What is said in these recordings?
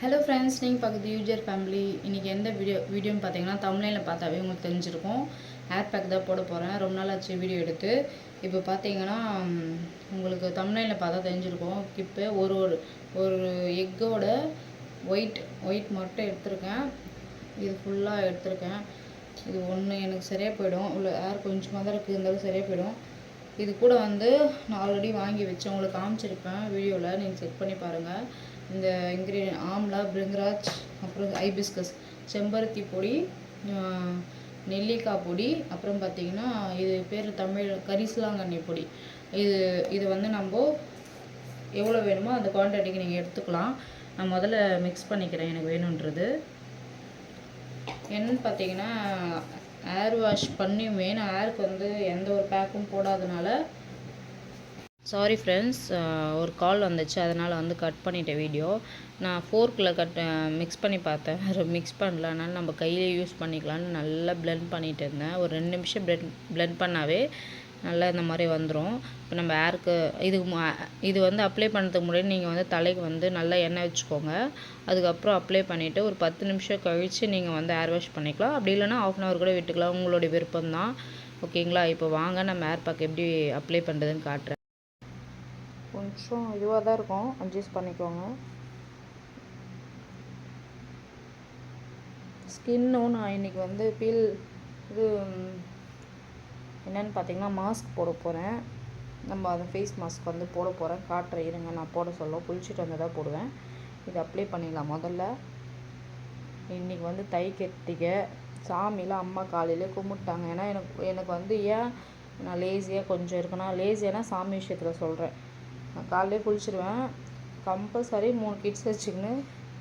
Hello friends, நீங்கள் பார்க்குறது user family. இன்றைக்கி எந்த வீடியோன்னு பார்த்தீங்கன்னா, தமிழ்நிலையில் பார்த்தாவே உங்களுக்கு தெரிஞ்சிருக்கும். ஹேர் பேக் தான் போட போகிறேன். ரொம்ப நாள் ஆச்சு வீடியோ எடுத்து. இப்போ பார்த்தீங்கன்னா உங்களுக்கு தமிழ்நிலையில் பார்த்தா தெரிஞ்சிருக்கும். இப்போ ஒரு ஒரு எக்கோட ஒயிட் மட்டும் எடுத்திருக்கேன். இது ஃபுல்லாக எடுத்திருக்கேன். இது ஒன்று எனக்கு சரியாக போயிடும். இவ்வளோ ஹேர் கொஞ்சமாக தான் இருக்குது, இருந்தாலும் சரியாக போயிடும். இது கூட வந்து நான் ஆல்ரெடி வாங்கி வச்சேன், உங்களுக்கு காமிச்சிருப்பேன் வீடியோவில், நீங்கள் செக் பண்ணி பாருங்கள். இந்த இன்க்ரீடியன்ட் ஆம்லா, பிரிங்கராஜ், அப்புறம் ஐபிஸ்கஸ், செம்பருத்தி பொடி, நெல்லிக்காய் பொடி, அப்புறம் பார்த்திங்கன்னா இது பேர் தமிழ் கரிசலாங்கண்ணி பொடி. இது வந்து நம்ம எவ்வளோ வேணுமோ அந்த குவான்டிட்டிக்கு நீங்கள் எடுத்துக்கலாம். நான் முதல்ல மிக்ஸ் பண்ணிக்கிறேன் எனக்கு வேணுன்றது. என்னன்னு பார்த்தீங்கன்னா, ஹேர் வாஷ் பண்ணியுமே நான் ஹேருக்கு வந்து எந்த ஒரு பேக்கும் போடாதனால, சாரி ஃப்ரெண்ட்ஸ், ஒரு கால் வந்துச்சு, அதனால் வந்து கட் பண்ணிட்டேன் வீடியோ. நான் ஃபோர்க்கில் மிக்ஸ் பண்ணி பார்த்தேன், மிக்ஸ் பண்ணல. அதனால் நம்ம கையிலே யூஸ் பண்ணிக்கலான்னு நல்லா பிளெண்ட் பண்ணிகிட்டு இருந்தேன். ஒரு 2 நிமிஷம் பிளெண்ட் பண்ணாவே நல்லா இந்த மாதிரி வந்துடும். இப்போ நம்ம ஹேருக்கு இது வந்து அப்ளை பண்ணுறதுக்கு முன்னாடி நீங்கள் வந்து தலைக்கு வந்து நல்லா எண்ணெய் வச்சுக்கோங்க. அதுக்கப்புறம் அப்ளை பண்ணிவிட்டு ஒரு 10 நிமிஷம் கழித்து நீங்கள் வந்து ஹேர் வாஷ் பண்ணிக்கலாம். அப்படி இல்லைனா ½ கூட விட்டுக்கலாம், உங்களுடைய விருப்பம்தான். ஓகேங்களா? இப்போ வாங்க நம்ம ஹேர் பேக் எப்படி அப்ளை பண்ணுறதுன்னு காட்டுறேன். கொஞ்சம் இதுவாக தான் இருக்கும், அட்ஜஸ்ட் பண்ணிக்கோங்க. ஸ்கின்னும் நான் இன்றைக்கி வந்து இது என்னென்னு பார்த்தீங்கன்னா மாஸ்க் போட போகிறேன். நம்ம அந்த ஃபேஸ் மாஸ்க் வந்து போட போகிறேன், காட்டுறேன் இருங்க. நான் போட சொல்ல குளிச்சுட்டு வந்து தான் போடுவேன். இது அப்ளை பண்ணிடலாம். முதல்ல இன்றைக்கி வந்து தை கட்டிக்க சாமியில் அம்மா காலையிலே கும்பிட்டாங்க. ஏன்னா எனக்கு வந்து ஏன் நான் லேசியாக கொஞ்சம் இருக்குன்னா, லேசியானா சாமி விஷயத்தில் சொல்கிறேன். நான் காலையிலே குளிச்சுடுவேன். கம்பல்சரி 3 கிட்ஸ் வச்சுக்கின்னு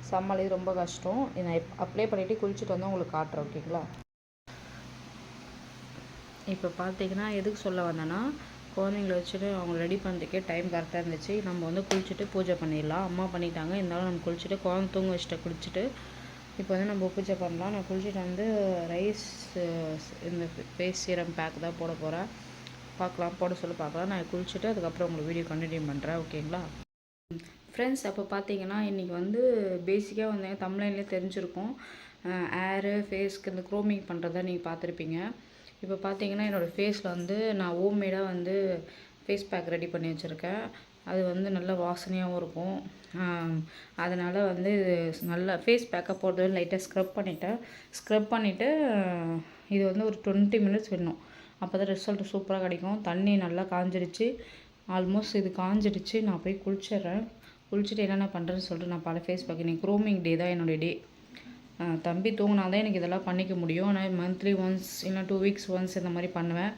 சமாளிது ரொம்ப கஷ்டம். நான் அப்ளை பண்ணிவிட்டு குளிச்சுட்டு வந்து உங்களுக்கு காட்டுறேன். ஓகேங்களா? இப்போ பார்த்தீங்கன்னா எதுக்கு சொல்ல வந்தேன்னா, குழந்தைங்கள வச்சுட்டு அவங்க ரெடி பண்ணுறதுக்கே டைம் கரெக்டாக இருந்துச்சு. நம்ம வந்து குளிச்சுட்டு பூஜை பண்ணிடலாம். அம்மா பண்ணிட்டாங்க, இருந்தாலும் நம்ம குளிச்சுட்டு குழந்தை தூங்க வச்சுட்டு குளிச்சுட்டு இப்போ வந்து நம்ம பூஜை பண்ணலாம். நான் குளிச்சுட்டு வந்து ரைஸ் இந்த ஃபேஸ் சீரம் பேக் தான் போட போகிறேன். பார்க்கலாம், போட சொல்லி பார்க்கலாம். நான் குளிச்சுட்டு அதுக்கப்புறம் உங்களுக்கு வீடியோ கண்டினியூ பண்ணுறேன். ஓகேங்களா ஃப்ரெண்ட்ஸ்? அப்போ பார்த்தீங்கன்னா இன்றைக்கி வந்து பேசிக்காக வந்து தமிழ்லேயே தெரிஞ்சிருக்கும். ஹேரு ஃபேஸ்க்கு இந்த க்ரோமிங் பண்ணுறதை நீங்கள் பார்த்துருப்பீங்க. இப்போ பார்த்தீங்கன்னா என்னோடய ஃபேஸில் வந்து நான் ஹோம்மேடாக வந்து ஃபேஸ் பேக் ரெடி பண்ணி வச்சுருக்கேன். அது வந்து நல்ல வாசனையாகவும் இருக்கும். அதனால் வந்து நல்லா ஃபேஸ் பேக்கப் போட்டு லைட்டாக ஸ்க்ரப் பண்ணிவிட்டு இது வந்து ஒரு 20 மினிட்ஸ் விடணும். அப்போ தான் ரிசல்ட் சூப்பராக கிடைக்கும். தண்ணி நல்லா காஞ்சிடுச்சு, ஆல்மோஸ்ட் இது காஞ்சிடுச்சு. நான் போய் குளிச்சுட்டு என்னென்ன பண்ணுறேன்னு சொல்லிட்டு நான் பல ஃபேஸ் பேக். இன்றைக்கி க்ரூமிங் டே தான், என்னுடைய டே. தம்பி தூங்கினா தான் எனக்கு இதெல்லாம் பண்ணிக்க முடியும். ஆனால் மந்த்லி ஒன்ஸ் இல்லை 2 வீக்ஸ் ஒன்ஸ் இந்த மாதிரி பண்ணுவேன்.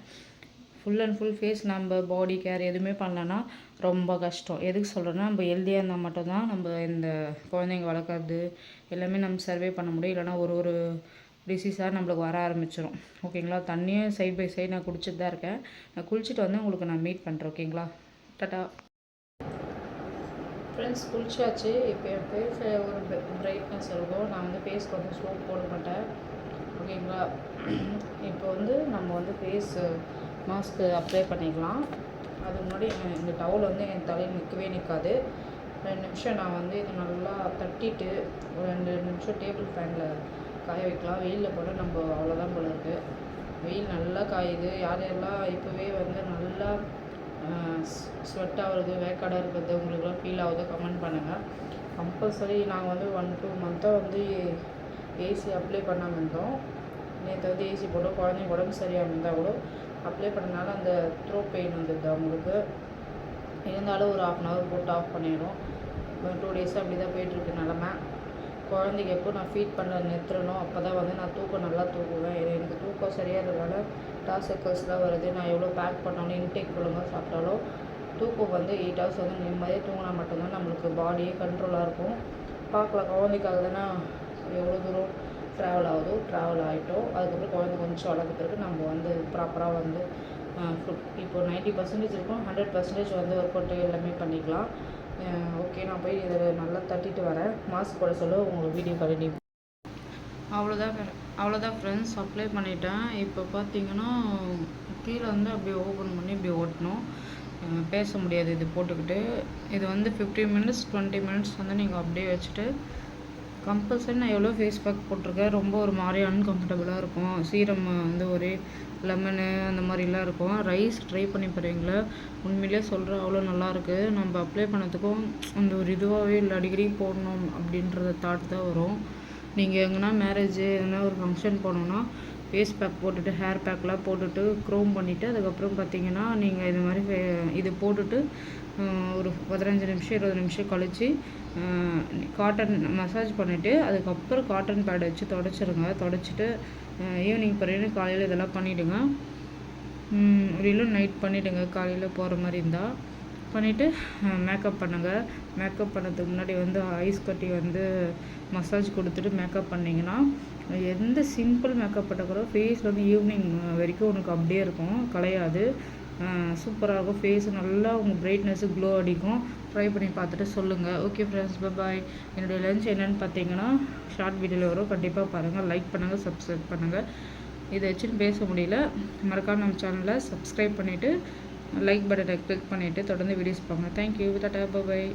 ஃபுல் அண்ட் ஃபுல் ஃபேஸ் நம்ம பாடி கேர் எதுவுமே பண்ணலன்னா ரொம்ப கஷ்டம். எதுக்கு சொல்கிறேன்னா, நம்ம ஹெல்த்தியாக இருந்தால் மட்டும்தான் நம்ம இந்த குழந்தைங்க வளர்க்குறது எல்லாமே நம்ம சர்வே பண்ண முடியும். இல்லைனா ஒரு டிசீஸாக நம்மளுக்கு வர ஆரம்பிச்சிடும். ஓகேங்களா? தண்ணியும் சைட் பை சைடு நான் குடிச்சிட்டு தான் இருக்கேன். நான் குளிச்சுட்டு வந்து உங்களுக்கு நான் மீட் பண்ணுறேன். ஓகேங்களா? Tata friends. குளிச்சாச்சு. இப்போ என் ஃபேஸில் ஒரு பிரைட்னஸ் இருக்கும். நான் வந்து ஃபேஸ்க்கு வந்து சோப் போட மாட்டேன். ஓகேங்களா? இப்போ வந்து நம்ம வந்து ஃபேஸ் மாஸ்க்கு அப்ளை பண்ணிக்கலாம். அதுக்கு முன்னாடி இந்த டவல் வந்து என் தலையில் நிற்காது. 2 நிமிஷம் நான் வந்து இதை நல்லா தட்டிட்டு ஒரு 2 நிமிஷம் டேபிள் ஃபேனில் காய வைக்கலாம். வெயிலில் போட நம்ம அவ்வளோதான் போல இருக்குது. வெயில் நல்லா காயுது. யாரெல்லாம் இப்போவே வந்து நல்லா ஸ்வெட் ஆகுறது, வேக்காடாக இருக்கிறது உங்களுக்குலாம் ஃபீல் ஆகுது கமெண்ட் பண்ணுங்கள். கம்பல்சரி நாங்கள் வந்து 1-2 மந்த்தாக வந்து ஏசி அப்ளை பண்ணாமல் இருந்தோம். நேற்று வந்து ஏசி போட்டோம். குழந்தைங்க உடம்பு சரியாக இருந்தால் கூட அப்ளை பண்ணனால அந்த த்ரோட் பெயின் வந்துடுது அவங்களுக்கு. இருந்தாலும் ஒரு ½ போட்டு ஆஃப் பண்ணிடும். 2 டேஸாக அப்படி தான் போய்ட்டுருக்கு நிலமை. குழந்தைக்கு எப்போ நான் ஃபீட் பண்ண நிறுத்துறனோ அப்போ தான் வந்து நான் தூக்கம் நல்லா தூக்குவேன். எனக்கு தூக்கம் சரியாக இருக்கிறதால டார்க் சர்க்கிள்ஸ்லாம் வருது. நான் எவ்வளோ பேக் பண்ணாலும் இன்டேக் ஒழுங்காக சாப்பிட்டாலும் தூக்கம் வந்து 8 ஹவர்ஸ் வந்து நிம்மதியாக தூங்கினா மட்டும்தான் நம்மளுக்கு பாடியே கண்ட்ரோலாக இருக்கும். பார்க்கலாம், குழந்தைக்காக தானே எவ்வளோ தூரம் ட்ராவல் ஆகிட்டோம். அதுக்கப்புறம் குழந்தை கொஞ்சம் வளர்க்க பிறகு நம்ம வந்து ப்ராப்பராக வந்து ஃபுட் இப்போ 90% இருக்கும், 100% வந்து ஒர்க் அவுட் எல்லாமே பண்ணிக்கலாம். ஓகே, நான் போய் இதை நல்லா தட்டிட்டு வரேன். மாஸ்க் போட சொல்ல உங்களுக்கு வீடியோ கண்டினியூ. அவ்வளோதான் ஃப்ரெண்ட்ஸ், அப்ளை பண்ணிட்டேன். இப்போ பார்த்தீங்கன்னா கீழே வந்து அப்படியே ஓப்பன் பண்ணி இப்படி ஓட்டணும். பேச முடியாது இது போட்டுக்கிட்டு. இது வந்து 15 மினிட்ஸ் 20 மினிட்ஸ் வந்து நீங்கள் அப்படியே வச்சுட்டு கம்பல்சரி நான் எவ்வளோ ஃபேஸ் பேக் போட்டிருக்கேன். ரொம்ப ஒரு மாதிரி அன்கம்ஃபர்டபுளாக இருக்கும். சீரம் வந்து ஒரே லெமனு அந்த மாதிரிலாம் இருக்கும். ரைஸ் ட்ரை பண்ணி பாருங்களா, உண்மையிலே சொல்கிறேன் அவ்வளோ நல்லாயிருக்கு. நம்ம அப்ளை பண்ணதுக்கும் அந்த ஒரு இதுவாகவே இல்லை, அடிக்கடி போடணும் அப்படின்றத தாட் தான் வரும். நீங்கள் எங்கன்னா மேரேஜு எதுனா ஒரு ஃபங்க்ஷன் போனோன்னா ஃபேஸ் பேக் போட்டுட்டு ஹேர் பேக்லாம் போட்டுட்டு க்ரோம் பண்ணிவிட்டு அதுக்கப்புறம் பார்த்தீங்கன்னா நீங்கள் இது மாதிரி இது போட்டுட்டு ஒரு 15 நிமிஷம் 20 நிமிஷம் கழித்து காட்டன் மசாஜ் பண்ணிவிட்டு அதுக்கப்புறம் காட்டன் பேட் வச்சு தொடச்சிருங்க. தொடச்சிட்டு ஈவினிங் பிறகு காலையில் இதெல்லாம் பண்ணிவிடுங்க. இல்லை நைட் பண்ணிவிடுங்க. காலையில் போகிற மாதிரி இருந்தால் பண்ணிவிட்டு மேக்கப் பண்ணுங்கள். மேக்கப் பண்ணதுக்கு முன்னாடி வந்து ஐஸ் கட்டி வந்து மசாஜ் கொடுத்துட்டு மேக்கப் பண்ணிங்கன்னா எந்த சிம்பிள் மேக்கப் பண்ண கூட ஃபேஸ் வந்து ஈவினிங் வரைக்கும் உனக்கு அப்படியே இருக்கும், கலையாது. சூப்பராக இருக்கும். ஃபேஸ் நல்லா உங்கள் பிரைட்னஸ்ஸு க்ளோ அடிக்கும். ட்ரை பண்ணி பார்த்துட்டு சொல்லுங்கள். ஓகே ஃப்ரெண்ட்ஸ், பாய். என்னுடைய லஞ்ச் என்னென்னு பார்த்தீங்கன்னா ஷார்ட் வீடியோவில் வரும், கண்டிப்பாக பாருங்கள். லைக் பண்ணுங்கள், சப்ஸ்கிரைப் பண்ணுங்கள். இதை வச்சுன்னு பேச முடியல, மறக்காம நம்ம சேனலை சப்ஸ்கிரைப் பண்ணிவிட்டு லைக் பட்டனை கிளிக் பண்ணிவிட்டு தொடர்ந்து வீடியோஸ் பாருங்கள். தேங்க்யூ. டாடா, பாய்.